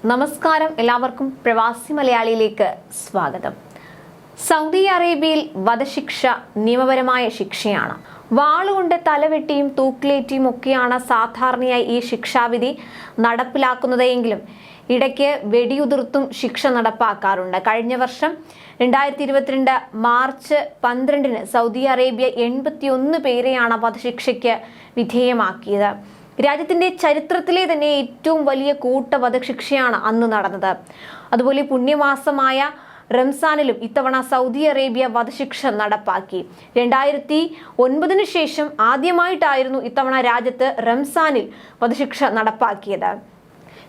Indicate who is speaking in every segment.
Speaker 1: നമസ്കാരം, എല്ലാവർക്കും പ്രവാസി മലയാളിയിലേക്ക് സ്വാഗതം. സൗദി അറേബ്യയിൽ വധശിക്ഷ നിയമപരമായ ശിക്ഷയാണ്. വാളുകൊണ്ട് തലവെട്ടിയും തൂക്കിലേറ്റിയും ഒക്കെയാണ് സാധാരണയായി ഈ ശിക്ഷാവിധി നടപ്പിലാക്കുന്നതെങ്കിലും ഇടയ്ക്ക് വെടിയുതിർത്തും ശിക്ഷ നടപ്പാക്കാറുണ്ട്. കഴിഞ്ഞ വർഷം 2022 മാർച്ച് 12 സൗദി അറേബ്യ 81 പേരെയാണ് വധശിക്ഷയ്ക്ക് വിധേയമാക്കിയത്. രാജ്യത്തിന്റെ ചരിത്രത്തിലെ തന്നെ ഏറ്റവും വലിയ വധശിക്ഷയാണ് അന്ന് നടന്നത്. അതുപോലെ പുണ്യമാസമായ റംസാനിലും ഇത്തവണ സൗദി അറേബ്യ വധശിക്ഷ നടപ്പാക്കി. 2009 ശേഷം ആദ്യമായിട്ടായിരുന്നു ഇത്തവണ രാജ്യത്ത് റംസാനിൽ വധശിക്ഷ നടപ്പാക്കിയത്.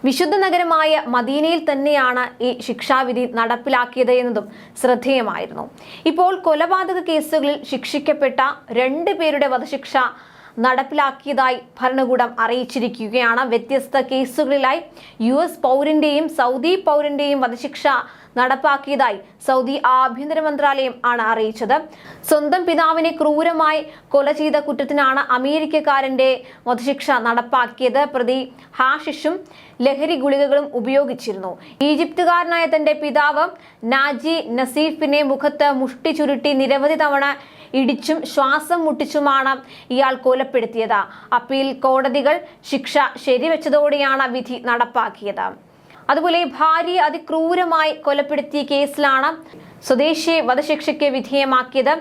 Speaker 1: വിശുദ്ധ നഗരമായ മദീനയിൽ തന്നെയാണ് ഈ ശിക്ഷാവിധി നടപ്പിലാക്കിയത് എന്നതും ശ്രദ്ധേയമായിരുന്നു. ഇപ്പോൾ കൊലപാതക കേസുകളിൽ ശിക്ഷിക്കപ്പെട്ട 2 പേരുടെ വധശിക്ഷ നടപ്പിലാക്കിയതായി ഭരണകൂടം അറിയിച്ചിരിക്കുകയാണ്. വ്യത്യസ്ത കേസുകളിലായി US പൗരന്റെയും സൗദി പൗരന്റെയും വധശിക്ഷ നടപ്പാക്കിയതായി സൗദി ആഭ്യന്തര മന്ത്രാലയം ആണ് അറിയിച്ചത്. സ്വന്തം പിതാവിനെ ക്രൂരമായി കൊല ചെയ്ത കുറ്റത്തിനാണ് അമേരിക്കക്കാരന്റെ വധശിക്ഷ നടപ്പാക്കിയത്. പ്രതി ഹാഷിഷും ലഹരി ഗുളികകളും ഉപയോഗിച്ചിരുന്നു. ഈജിപ്തുകാരനായ തന്റെ പിതാവ് നാജി നസീഫിനെ മുഖത്ത് മുഷ്ടി ചുരുട്ടി നിരവധി തവണ ഇടിച്ചും ശ്വാസം മുട്ടിച്ചുമാണ് ഇയാൾ കൊലപ്പെടുത്തിയത്. അപ്പീൽ കോടതികൾ ശിക്ഷ ശരിവെച്ചതോടെയാണ് വിധി നടപ്പാക്കിയത്. അതുപോലെ ഭാര്യയെ അതിക്രൂരമായി കൊലപ്പെടുത്തിയ കേസിലാണ് സ്വദേശിയെ വധശിക്ഷയ്ക്ക് വിധേയമാക്കിയത്.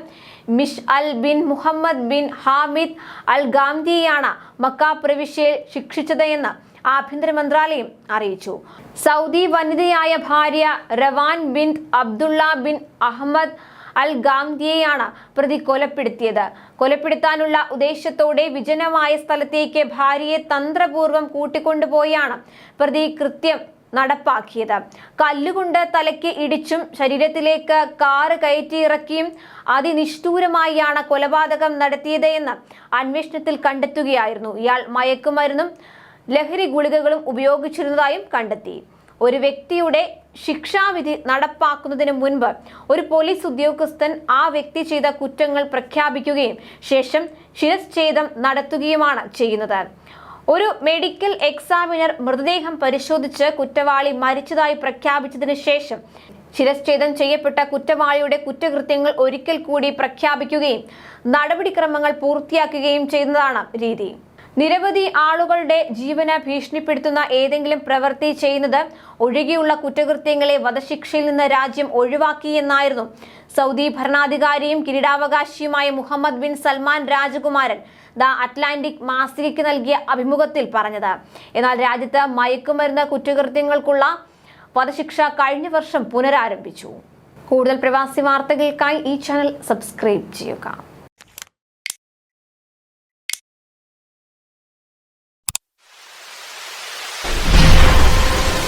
Speaker 1: മിഷ് അൽ ബിൻ മുഹമ്മദ് ബിൻ ഹാമിദ് അൽ ഗാംദിയെയാണ് മക്ക പ്രവിശ്യയിൽ ശിക്ഷിച്ചത് എന്ന് ആഭ്യന്തര മന്ത്രാലയം അറിയിച്ചു. സൗദി വനിതയായ ഭാര്യ റവാൻ ബിൻ അബ്ദുള്ള ബിൻ അഹമ്മദ് അൽ ഗാംദിയെയാണ് പ്രതി കൊലപ്പെടുത്തിയത്. കൊലപ്പെടുത്താനുള്ള ഉദ്ദേശത്തോടെ വിജനമായ സ്ഥലത്തേക്ക് ഭാര്യയെ തന്ത്രപൂർവ്വം കൂട്ടിക്കൊണ്ടുപോയാണ് പ്രതി കൃത്യം നടപ്പാക്കിയത്. കല്ലുകൊണ്ട് തലയ്ക്ക് ഇടിച്ചും ശരീരത്തിലേക്ക് കാറ് കയറ്റിയിറക്കിയും അതിനിഷ്ഠൂരമായാണ് കൊലപാതകം നടത്തിയത് എന്ന് അന്വേഷണത്തിൽ കണ്ടെത്തുകയായിരുന്നു. ഇയാൾ മയക്കുമരുന്നും ലഹരി ഗുളികകളും ഉപയോഗിച്ചിരുന്നതായും കണ്ടെത്തി. ഒരു വ്യക്തിയുടെ ശിക്ഷാവിധി നടപ്പാക്കുന്നതിന് മുൻപ് ഒരു പോലീസ് ഉദ്യോഗസ്ഥൻ ആ വ്യക്തി ചെയ്ത കുറ്റങ്ങൾ പ്രഖ്യാപിക്കുകയും ശേഷം ശിരച്ഛേദം നടത്തുകയുമാണ് ചെയ്യുന്നത്. ഒരു മെഡിക്കൽ എക്സാമിനർ മൃതദേഹം പരിശോധിച്ച് കുറ്റവാളി മരിച്ചതായി പ്രഖ്യാപിച്ചതിന് ശേഷം ശിരച്ഛേദം ചെയ്യപ്പെട്ട കുറ്റവാളിയുടെ കുറ്റകൃത്യങ്ങൾ ഒരിക്കൽ കൂടി പ്രഖ്യാപിക്കുകയും നടപടിക്രമങ്ങൾ പൂർത്തിയാക്കുകയും ചെയ്യുന്നതാണ് രീതി. നിരവധി ആളുകളുടെ ജീവന് ഭീഷണിപ്പെടുത്തുന്ന ഏതെങ്കിലും പ്രവൃത്തി ചെയ്യുന്നത് ഒഴികെയുള്ള കുറ്റകൃത്യങ്ങളെ വധശിക്ഷയിൽ നിന്ന് രാജ്യം ഒഴിവാക്കി എന്നായിരുന്നു സൗദി ഭരണാധികാരിയും കിരീടാവകാശിയുമായ മുഹമ്മദ് ബിൻ സൽമാൻ രാജകുമാരൻ ദ അറ്റ്ലാന്റിക് മാസികയ്ക്ക് നൽകിയ അഭിമുഖത്തിൽ പറഞ്ഞത്. എന്നാൽ രാജ്യത്ത് മയക്കുമരുന്ന് കുറ്റകൃത്യങ്ങൾക്കുള്ള വധശിക്ഷ കഴിഞ്ഞ വർഷം പുനരാരംഭിച്ചു. കൂടുതൽ പ്രവാസി വാർത്തകൾക്കായി ഈ ചാനൽ സബ്സ്ക്രൈബ് ചെയ്യുക.